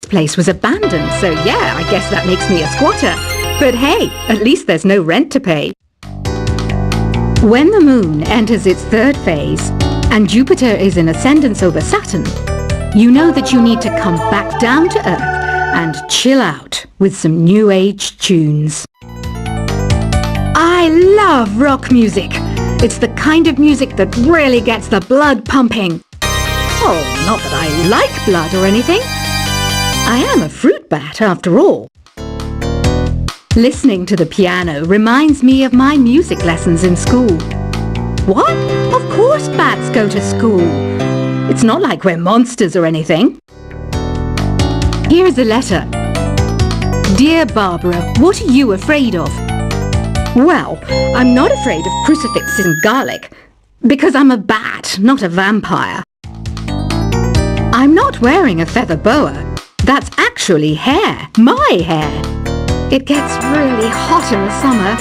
first place was abandoned, so yeah, I guess that makes me a squatter. But hey, at least there's no rent to pay. When the moon enters its third phase and Jupiter is in ascendance over Saturn, you know that you need to come back down to Earth and chill out with some new age tunes. I love rock music. It's the kind of music that really gets the blood pumping. Oh, not that I like blood or anything. I am a fruit bat after all. Listening to the piano reminds me of my music lessons in school. What? Of course bats go to school. It's not like we're monsters or anything. Here's a letter. Dear Barbara, what are you afraid of? Well, I'm not afraid of crucifixes and garlic, because I'm a bat, not a vampire. I'm not wearing a feather boa. That's actually hair, my hair. It gets really hot in the summer.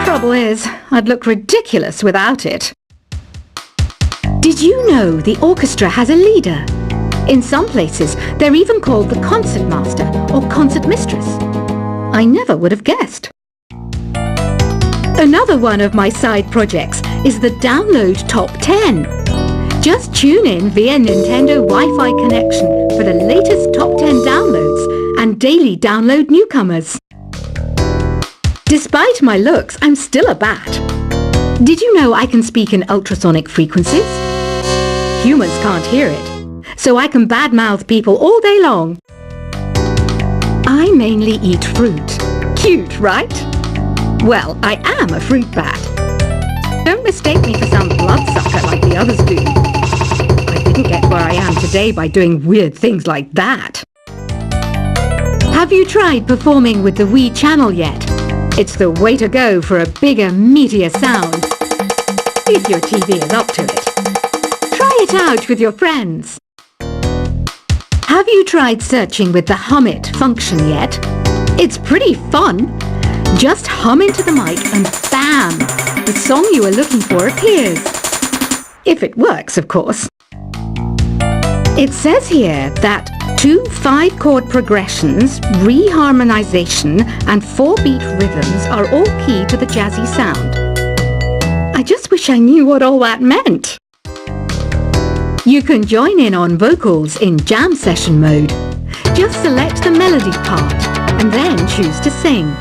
Trouble is, I'd look ridiculous without it. Did you know the orchestra has a leader? In some places, they're even called the concertmaster or concertmistress. I never would have guessed. Another one of my side projects is the Download Top 10. Just tune in via Nintendo Wi-Fi connection for the latest Top 10 downloads and daily download newcomers. Despite my looks, I'm still a bat. Did you know I can speak in ultrasonic frequencies? Humans can't hear it, so I can badmouth people all day long. I mainly eat fruit. Cute, right? Well, I am a fruit bat. Don't mistake me for some bloodsucker like the others do. I didn't get where I am today by doing weird things like that. Have you tried performing with the Wii channel yet? It's the way to go for a bigger, meatier sound. If your TV is up to it. Try it out with your friends. Have you tried searching with the Hum It function yet? It's pretty fun. Just hum into the mic and bam! The song you are looking for appears. If it works, of course. It says here that 2 5-chord progressions, reharmonization and 4-beat rhythms are all key to the jazzy sound. I just wish I knew what all that meant. You can join in on vocals in jam session mode. Just select the melody part and then choose to sing.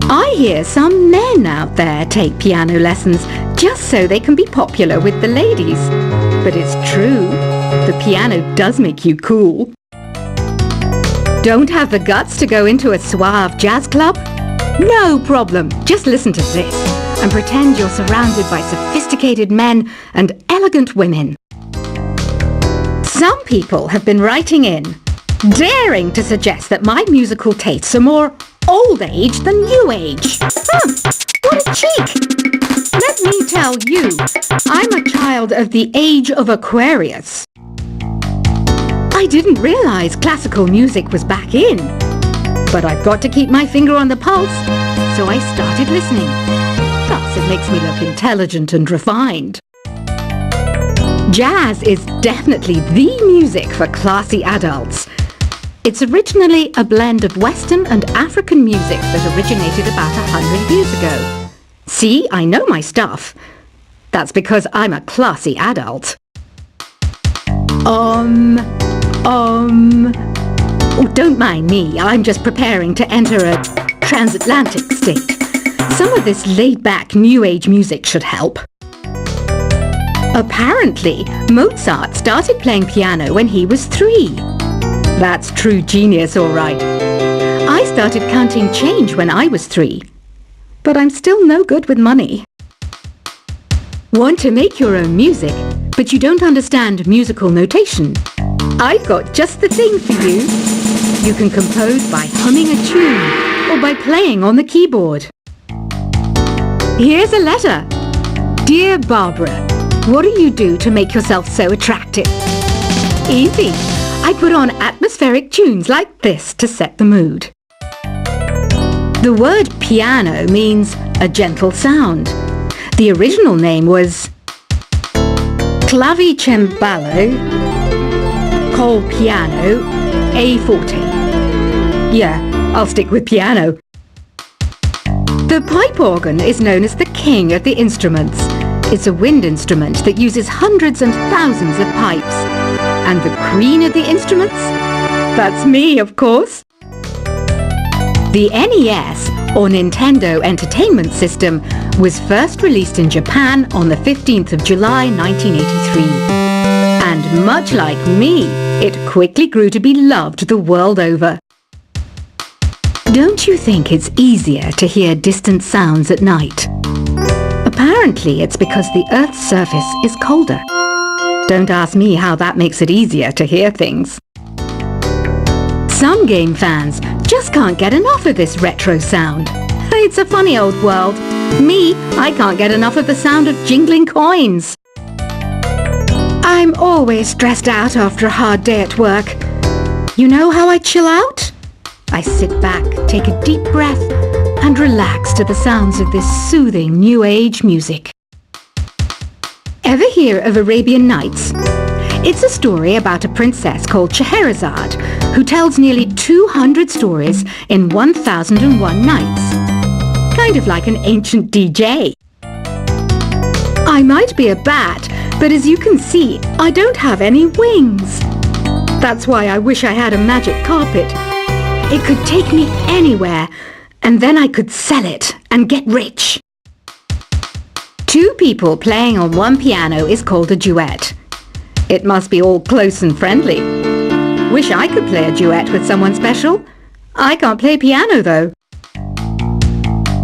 I hear some men out there take piano lessons just so they can be popular with the ladies. But it's true, the piano does make you cool. Don't have the guts to go into a suave jazz club? No problem, just listen to this and pretend you're surrounded by sophisticated men and elegant women. Some people have been writing in, daring to suggest that my musical tastes are more old age than new age. What a cheek! Let me tell you, I'm a child of the age of Aquarius. I didn't realize classical music was back in, but I've got to keep my finger on the pulse, so I started listening. Plus, it makes me look intelligent and refined. Jazz is definitely the music for classy adults. It's originally a blend of Western and African music that originated about 100 years ago. See, I know my stuff. That's because I'm a classy adult. Oh, don't mind me. I'm just preparing to enter a transatlantic state. Some of this laid-back New Age music should help. Apparently, Mozart started playing piano when he was 3. That's true genius, all right. I started counting change when I was 3. But I'm still no good with money. Want to make your own music, but you don't understand musical notation? I've got just the thing for you. You can compose by humming a tune or by playing on the keyboard. Here's a letter. Dear Barbara, what do you do to make yourself so attractive? Easy. I put on atmospheric tunes like this to set the mood. The word piano means a gentle sound. The original name was clavicembalo call piano A forte. Yeah, I'll stick with piano. The pipe organ is known as the king of the instruments. It's a wind instrument that uses hundreds and thousands of pipes. And the queen of the instruments? That's me, of course. The NES, or Nintendo Entertainment System, was first released in Japan on the 15th of July 1983. And much like me, it quickly grew to be loved the world over. Don't you think it's easier to hear distant sounds at night? Apparently it's because the Earth's surface is colder. Don't ask me how that makes it easier to hear things. Some game fans just can't get enough of this retro sound. It's a funny old world. Me, I can't get enough of the sound of jingling coins. I'm always stressed out after a hard day at work. You know how I chill out? I sit back, take a deep breath, and relax to the sounds of this soothing New Age music. Ever hear of Arabian Nights? It's a story about a princess called Scheherazade, who tells nearly 200 stories in 1001 nights. Kind of like an ancient DJ. I might be a bat, but as you can see, I don't have any wings. That's why I wish I had a magic carpet. It could take me anywhere, and then I could sell it and get rich. Two people playing on one piano is called a duet. It must be all close and friendly. Wish I could play a duet with someone special. I can't play piano though.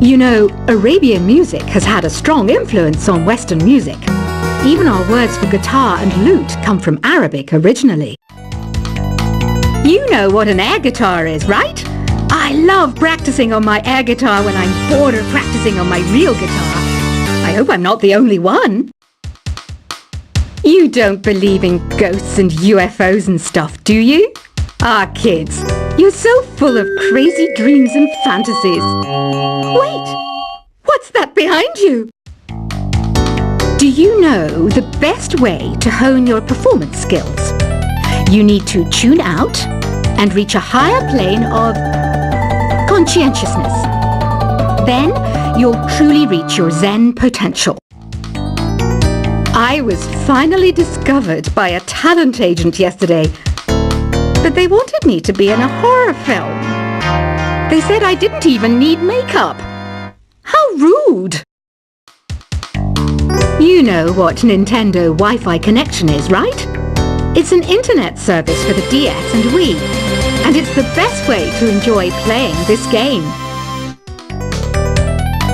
You know, Arabian music has had a strong influence on Western music. Even our words for guitar and lute come from Arabic originally. You know what an air guitar is, right? I love practicing on my air guitar when I'm bored of practicing on my real guitar. I hope I'm not the only one. You don't believe in ghosts and UFOs and stuff, do you? Ah, kids, you're so full of crazy dreams and fantasies. Wait, what's that behind you? Do you know the best way to hone your performance skills? You need to tune out and reach a higher plane of conscientiousness. Then you'll truly reach your Zen potential. I was finally discovered by a talent agent yesterday, but they wanted me to be in a horror film. They said I didn't even need makeup. How rude! You know what Nintendo Wi-Fi connection is, right? It's an internet service for the DS and Wii, and it's the best way to enjoy playing this game.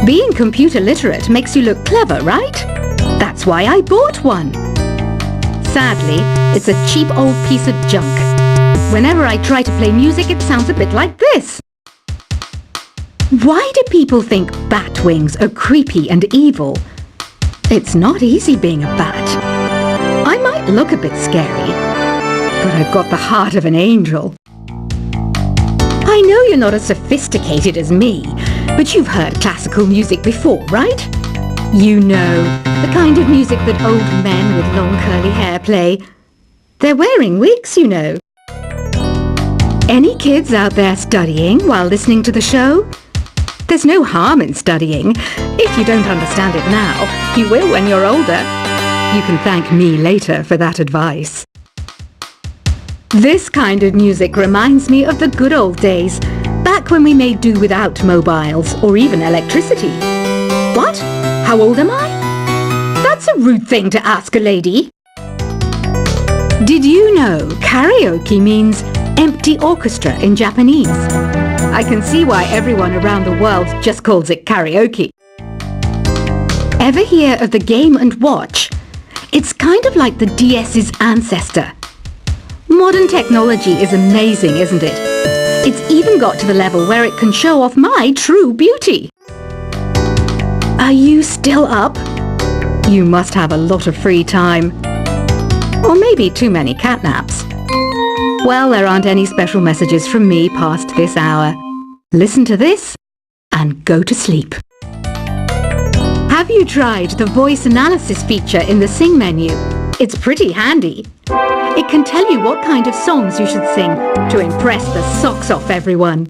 Being computer literate makes you look clever, right? That's why I bought one. Sadly, it's a cheap old piece of junk. Whenever I try to play music, it sounds a bit like this. Why do people think bat wings are creepy and evil? It's not easy being a bat. I might look a bit scary, but I've got the heart of an angel. I know you're not as sophisticated as me, but you've heard classical music before, right? You know, the kind of music that old men with long curly hair play. They're wearing wigs, you know. Any kids out there studying while listening to the show? There's no harm in studying. If you don't understand it now, you will when you're older. You can thank me later for that advice. This kind of music reminds me of the good old days, back when we made do without mobiles or even electricity. What? How old am I? That's a rude thing to ask a lady. Did you know karaoke means empty orchestra in Japanese? I can see why everyone around the world just calls it karaoke. Ever hear of the Game & Watch? It's kind of like the DS's ancestor. Modern technology is amazing, isn't it? It's even got to the level where it can show off my true beauty. Are you still up? You must have a lot of free time. Or maybe too many catnaps. Well, there aren't any special messages from me past this hour. Listen to this and go to sleep. Have you tried the voice analysis feature in the Sing menu? It's pretty handy. It can tell you what kind of songs you should sing to impress the socks off everyone.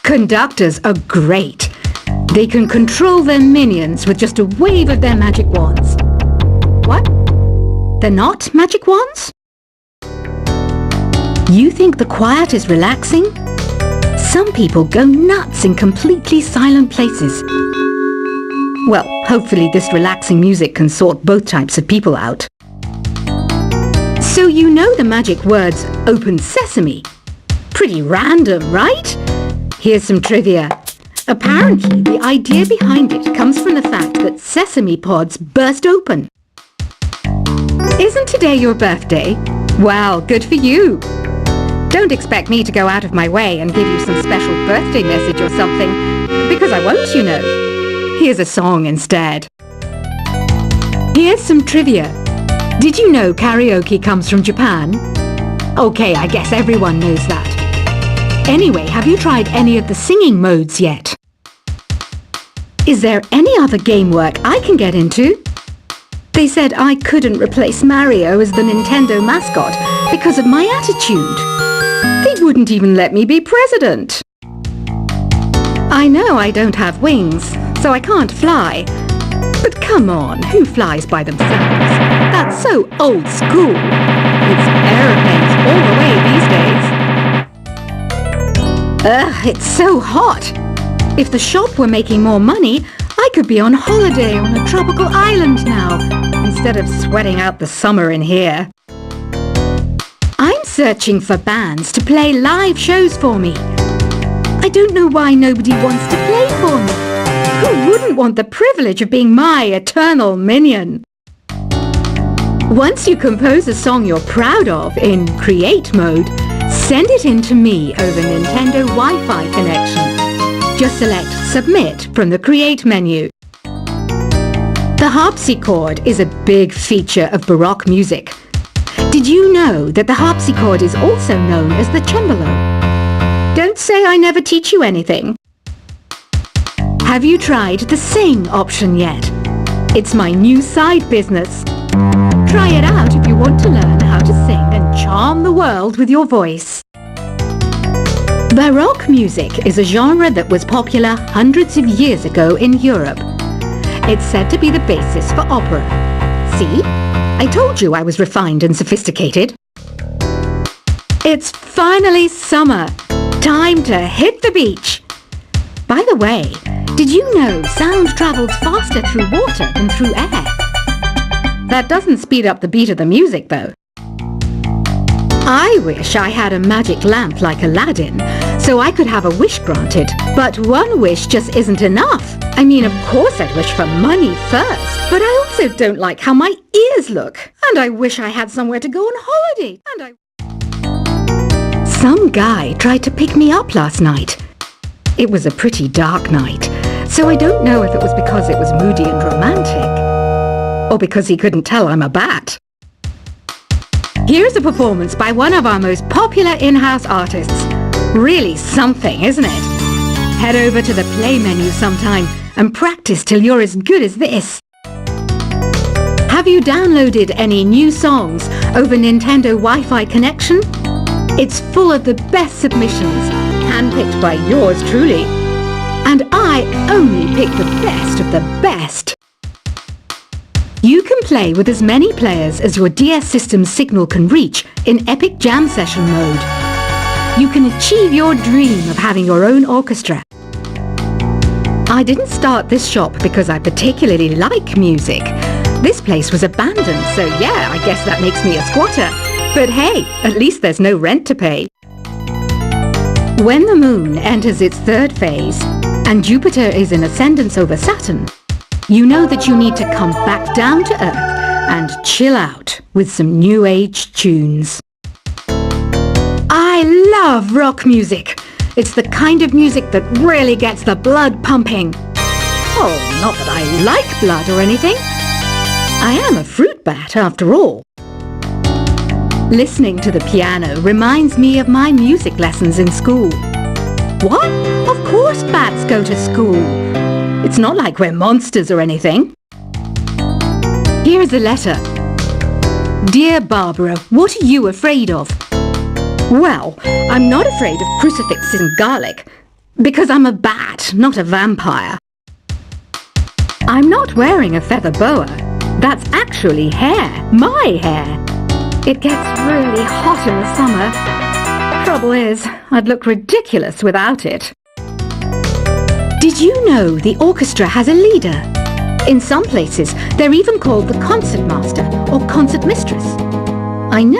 Conductors are great. They can control their minions with just a wave of their magic wands. What? They're not magic wands? You think the quiet is relaxing? Some people go nuts in completely silent places. Well, hopefully this relaxing music can sort both types of people out. So you know the magic words "Open Sesame." Pretty random, right? Here's some trivia. Apparently, the idea behind it comes from the fact that sesame pods burst open. Isn't today your birthday? Well, good for you. Don't expect me to go out of my way and give you some special birthday message or something, because I won't, you know. Here's a song instead. Here's some trivia. Did you know karaoke comes from Japan? Okay, I guess everyone knows that. Anyway, have you tried any of the singing modes yet? Is there any other game work I can get into? They said I couldn't replace Mario as the Nintendo mascot because of my attitude. They wouldn't even let me be president. I know I don't have wings, so I can't fly. But come on, who flies by themselves? That's so old school. It's aeroplanes all the way these days. Ugh, it's so hot. If the shop were making more money, I could be on holiday on a tropical island now, instead of sweating out the summer in here. I'm searching for bands to play live shows for me. I don't know why nobody wants to play for me. Who wouldn't want the privilege of being my eternal minion? Once you compose a song you're proud of in Create mode, send it in to me over Nintendo Wi-Fi connection. Just select Submit from the Create menu. The harpsichord is a big feature of Baroque music. Did you know that the harpsichord is also known as the cembalo? Don't say I never teach you anything. Have you tried the Sing option yet? It's my new side business. Try it out if you want to learn how to sing and charm the world with your voice. Baroque music is a genre that was popular hundreds of years ago in Europe. It's said to be the basis for opera. See? I told you I was refined and sophisticated. It's finally summer. Time to hit the beach. By the way, did you know sound travels faster through water than through air? That doesn't speed up the beat of the music, though. I wish I had a magic lamp like Aladdin, so I could have a wish granted. But one wish just isn't enough. I mean, of course I'd wish for money first, but I also don't like how my ears look. And I wish I had somewhere to go on holiday. Some guy tried to pick me up last night. It was a pretty dark night, so I don't know if it was because it was moody and romantic, or because he couldn't tell I'm a bat. Here's a performance by one of our most popular in-house artists. Really something, isn't it? Head over to the play menu sometime and practice till you're as good as this. Have you downloaded any new songs over Nintendo Wi-Fi connection? It's full of the best submissions, handpicked by yours truly. And I only pick the best of the best. You can play with as many players as your DS system's signal can reach in Epic Jam Session mode. You can achieve your dream of having your own orchestra. I didn't start this shop because I particularly like music. This place was abandoned, so yeah, I guess that makes me a squatter. But hey, at least there's no rent to pay. When the moon enters its third phase and Jupiter is in ascendance over Saturn, you know that you need to come back down to Earth and chill out with some new age tunes. I love rock music. It's the kind of music that really gets the blood pumping. Oh, not that I like blood or anything. I am a fruit bat after all. Listening to the piano reminds me of my music lessons in school. What? Of course bats go to school. It's not like we're monsters or anything. Here's a letter. Dear Barbara, what are you afraid of? Well, I'm not afraid of crucifixes and garlic, because I'm a bat, not a vampire. I'm not wearing a feather boa. That's actually hair, my hair. It gets really hot in the summer. Trouble is, I'd look ridiculous without it. Did you know the orchestra has a leader? In some places, they're even called the concertmaster or concert mistress. I know